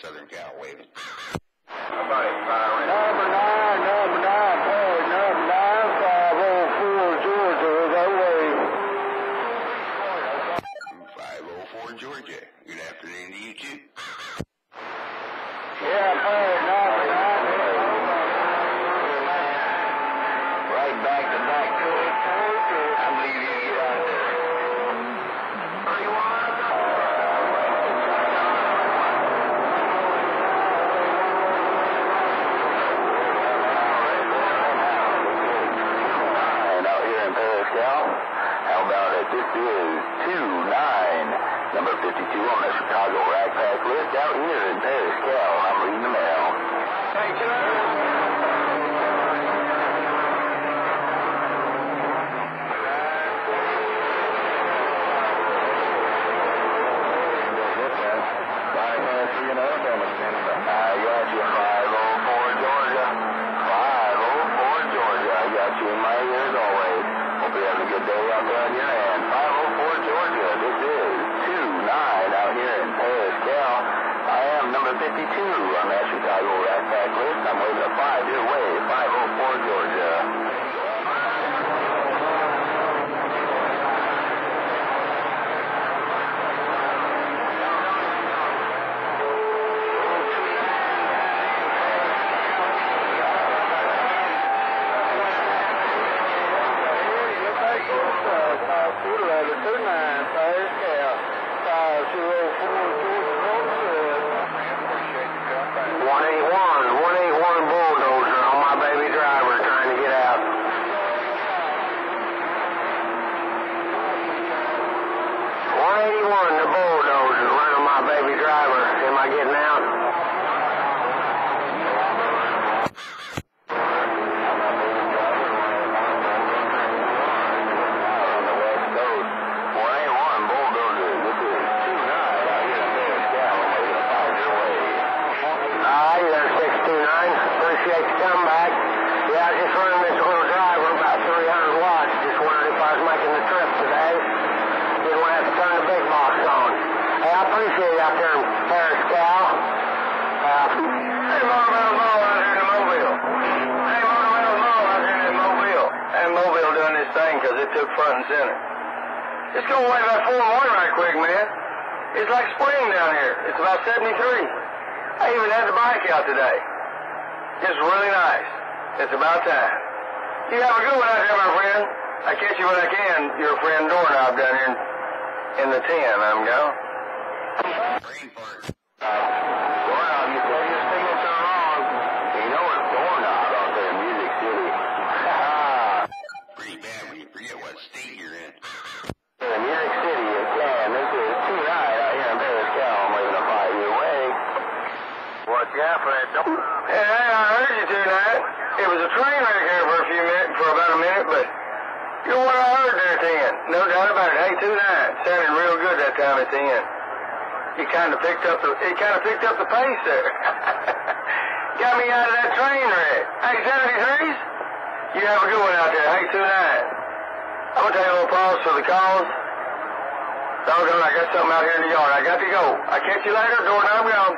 Southern Cal waving. Somebody firing. Number 9, Perris, number 9, 504 Georgia, that way. 504 Georgia. Good afternoon to you too. Yeah, Perris, number 9. Right back to back to it. I believe you get out there. 31. How about it? This is 2-9, number 52 on the Chicago Rack Pack list out here in Perris, Cal. I'm reading the mail. Thank you. I got you, 504 Georgia. 504 Georgia. I got you in my ears always. Hope you're having a good day out there on your end. 504 Georgia. This is 2-9 out here in Perris, Cal. I am number 52 on that Chicago Rack Pack list. I'm waving a 5 your way. 504 Georgia. Bulldozer on my baby driver trying to get out. 181, the Bulldozer running my baby driver. Am I getting out? Appreciate the comeback. Yeah, I was just running this little driver about 300 watts. Just wondered if I was making the trip today. Didn't want to have to turn the big box on. Hey, I appreciate you out there in Perris, Cal. Hey, Motormetal Mo out here in Mobile. Hey, Motormetal Mo out here in Mobile. And Mobile doing this thing because it took front and center. It's going away about 4 in the morning right quick, man. It's like spring down here. It's about 73. I even had the bike out today. It's really nice. It's about time. You have a good one out there, my friend. I catch you when I can. Your friend Doorknob down here in the 10. I'm going. Doorknob, you say your signature wrong. You know it's Doorknob out there in Music City. Pretty bad when you forget what state you're in. In Music City, you can. This is 2-9 out here in Perris, Cal. I'm waving a 5 your way. Watch out for that door. Hey, I heard you tonight. It was a train wreck here for a few minutes, for about a minute, but you're what I heard there at the end. No doubt about it. Hey, 2-9. Sounded real good that time at the end. It kind of picked up the pace there. Got me out of that train wreck. Hey, 73s? You have a good one out there. Hey, 2-9. I'm gonna take a little pause for the calls. Doggone, I got something out here in the yard. I got to go. I'll catch you later. Doorknob gone.